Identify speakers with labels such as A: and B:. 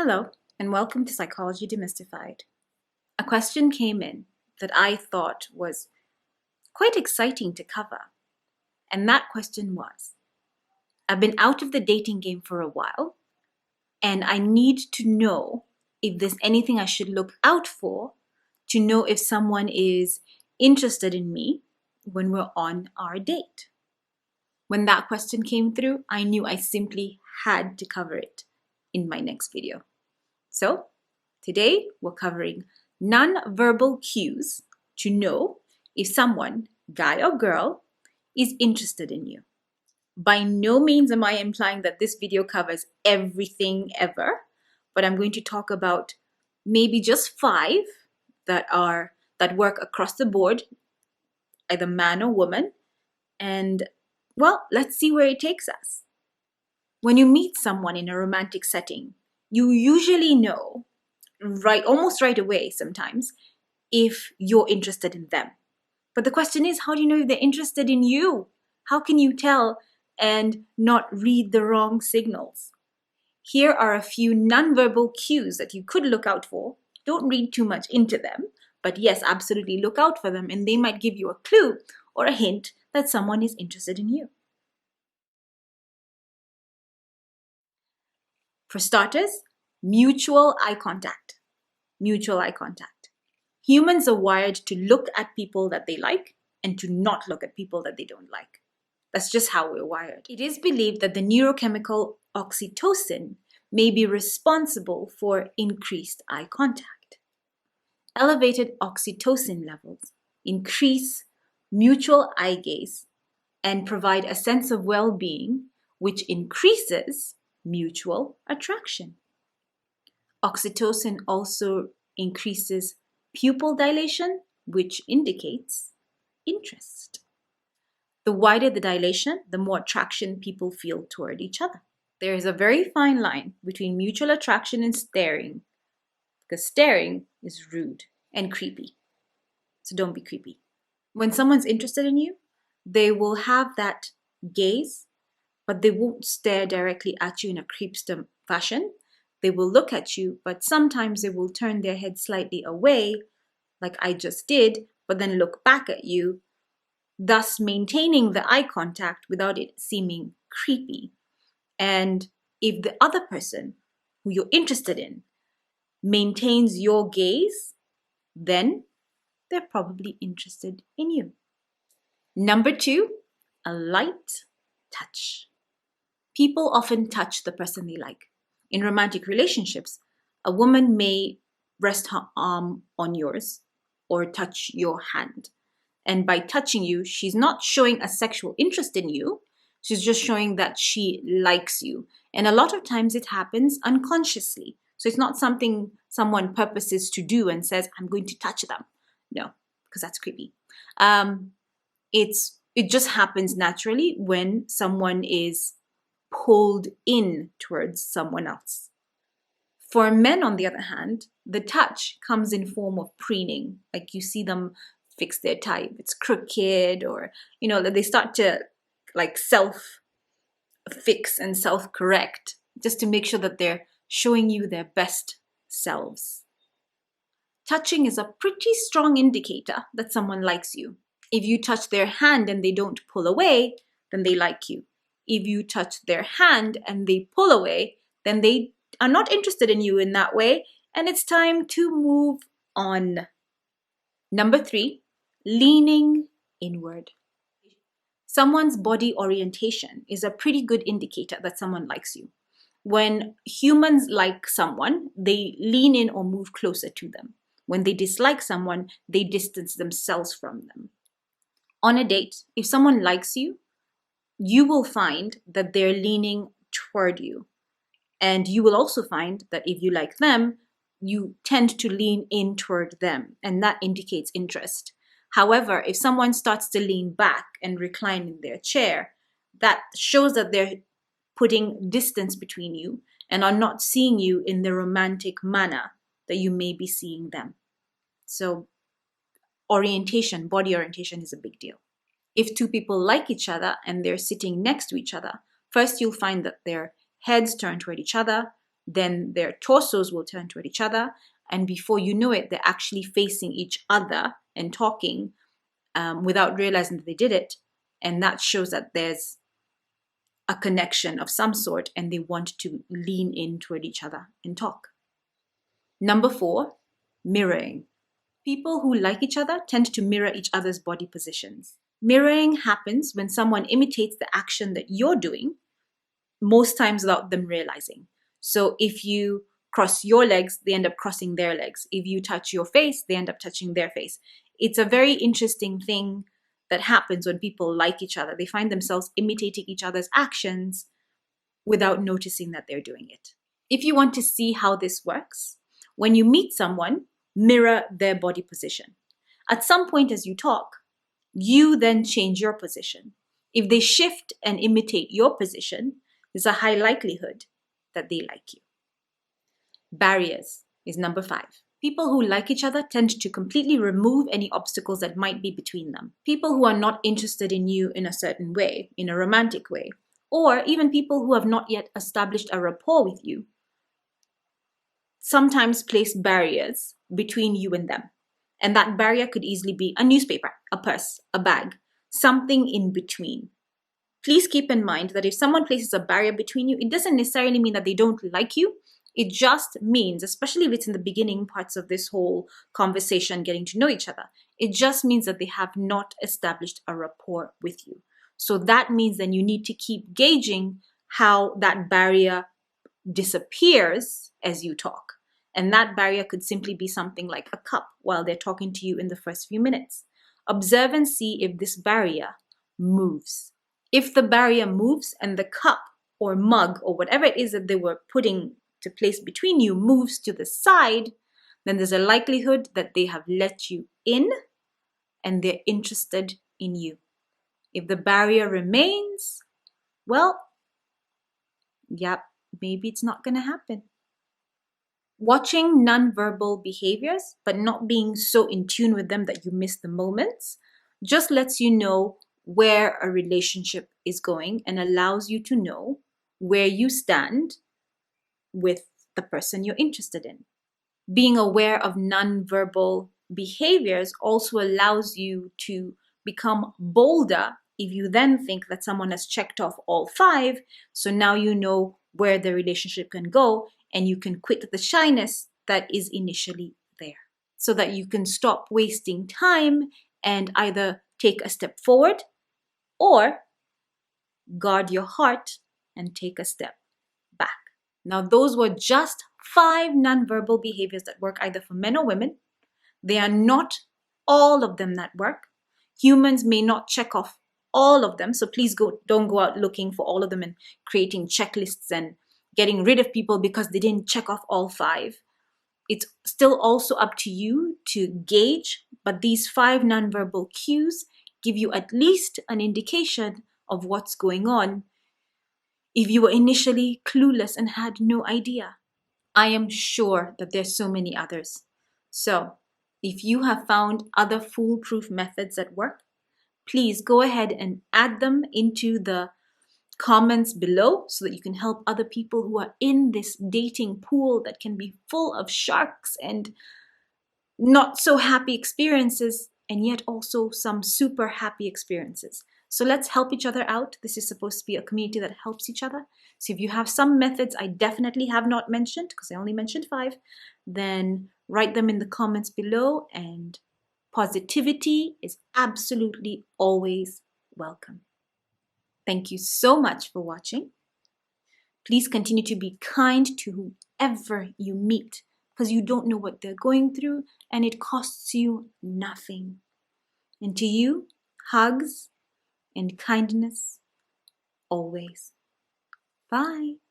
A: Hello, and welcome to Psychology Demystified. A question came in that I thought was quite exciting to cover, and that question was, I've been out of the dating game for a while, and I need to know if there's anything I should look out for to know if someone is interested in me when we're on our date. When that question came through, I knew I simply had to cover it in my next video. So today we're covering non-verbal cues to know if someone, guy or girl, is interested in you. By no means am I implying that this video covers everything ever, but I'm going to talk about maybe just 5 that work across the board, either man or woman, and well, let's see where it takes us. When you meet someone in a romantic setting, you usually know almost right away sometimes if you're interested in them. But the question is, how do you know if they're interested in you? How can you tell and not read the wrong signals? Here are a few nonverbal cues that you could look out for. Don't read too much into them, but yes, absolutely look out for them, and they might give you a clue or a hint that someone is interested in you. For starters, mutual eye contact. Mutual eye contact. Humans are wired to look at people that they like and to not look at people that they don't like. That's just how we're wired. It is believed that the neurochemical oxytocin may be responsible for increased eye contact. Elevated oxytocin levels increase mutual eye gaze and provide a sense of well-being, which increases mutual attraction. Oxytocin also increases pupil dilation, which indicates interest. The wider the dilation, the more attraction people feel toward each other. There is a very fine line between mutual attraction and staring, because staring is rude and creepy. So don't be creepy. When someone's interested in you, they will have that gaze, but they won't stare directly at you in a creepster fashion. They will look at you, but sometimes they will turn their head slightly away, like I just did, but then look back at you, thus maintaining the eye contact without it seeming creepy. And if the other person who you're interested in maintains your gaze, then they're probably interested in you. Number 2, a light touch. People often touch the person they like. In romantic relationships, a woman may rest her arm on yours or touch your hand. And by touching you, she's not showing a sexual interest in you. She's just showing that she likes you. And a lot of times it happens unconsciously. So it's not something someone purposes to do and says, I'm going to touch them. No, because that's creepy. It just happens naturally when someone is pulled in towards someone else. For men, on the other hand, the touch comes in form of preening. Like you see them fix their tie if it's crooked, or they start to like self-fix and self-correct just to make sure that they're showing you their best selves. Touching is a pretty strong indicator that someone likes you. If you touch their hand and they don't pull away, then they like you. If you touch their hand and they pull away, then they are not interested in you in that way, and it's time to move on. Number 3, leaning inward. Someone's body orientation is a pretty good indicator that someone likes you. When humans like someone, they lean in or move closer to them. When they dislike someone, they distance themselves from them. On a date, if someone likes you, you will find that they're leaning toward you. And you will also find that if you like them, you tend to lean in toward them, and that indicates interest. However, if someone starts to lean back and recline in their chair, that shows that they're putting distance between you and are not seeing you in the romantic manner that you may be seeing them. So body orientation is a big deal. If 2 people like each other and they're sitting next to each other, first you'll find that their heads turn toward each other, then their torsos will turn toward each other, and before you know it, they're actually facing each other and talking without realizing that they did it. And that shows that there's a connection of some sort and they want to lean in toward each other and talk. Number 4, mirroring. People who like each other tend to mirror each other's body positions. Mirroring happens when someone imitates the action that you're doing, most times without them realizing. So if you cross your legs, they end up crossing their legs. If you touch your face, they end up touching their face. It's a very interesting thing that happens when people like each other. They find themselves imitating each other's actions without noticing that they're doing it. If you want to see how this works, when you meet someone, mirror their body position. At some point as you talk, you then change your position. If they shift and imitate your position, there's a high likelihood that they like you. Barriers is number 5. People who like each other tend to completely remove any obstacles that might be between them. People who are not interested in you in a certain way, in a romantic way, or even people who have not yet established a rapport with you, sometimes place barriers between you and them. And that barrier could easily be a newspaper, a purse, a bag, something in between. Please keep in mind that if someone places a barrier between you, it doesn't necessarily mean that they don't like you. It just means, especially if it's in the beginning parts of this whole conversation, getting to know each other, it just means that they have not established a rapport with you. So that means then you need to keep gauging how that barrier disappears as you talk. And that barrier could simply be something like a cup while they're talking to you in the first few minutes. Observe and see if this barrier moves. If the barrier moves and the cup or mug or whatever it is that they were putting to place between you moves to the side, then there's a likelihood that they have let you in and they're interested in you. If the barrier remains, well, yep, maybe it's not going to happen. Watching nonverbal behaviors, but not being so in tune with them that you miss the moments, just lets you know where a relationship is going and allows you to know where you stand with the person you're interested in. Being aware of nonverbal behaviors also allows you to become bolder if you then think that someone has checked off all 5. So now you know where the relationship can go and you can quit the shyness that is initially there, so that you can stop wasting time and either take a step forward or guard your heart and take a step back. Now, those were just 5 nonverbal behaviors that work either for men or women. They are not all of them that work. Humans may not check off all of them, so please don't go out looking for all of them and creating checklists and getting rid of people because they didn't check off all 5. It's still also up to you to gauge, but these 5 nonverbal cues give you at least an indication of what's going on if you were initially clueless and had no idea. I am sure that there's so many others. So if you have found other foolproof methods at work, please go ahead and add them into the comments below so that you can help other people who are in this dating pool that can be full of sharks and not so happy experiences, and yet also some super happy experiences. So let's help each other out. This is supposed to be a community that helps each other. So if you have some methods I definitely have not mentioned, because I only mentioned 5, then write them in the comments below, and positivity is absolutely always welcome. Thank you so much for watching. Please continue to be kind to whoever you meet, because you don't know what they're going through and it costs you nothing. And to you, hugs and kindness always. Bye.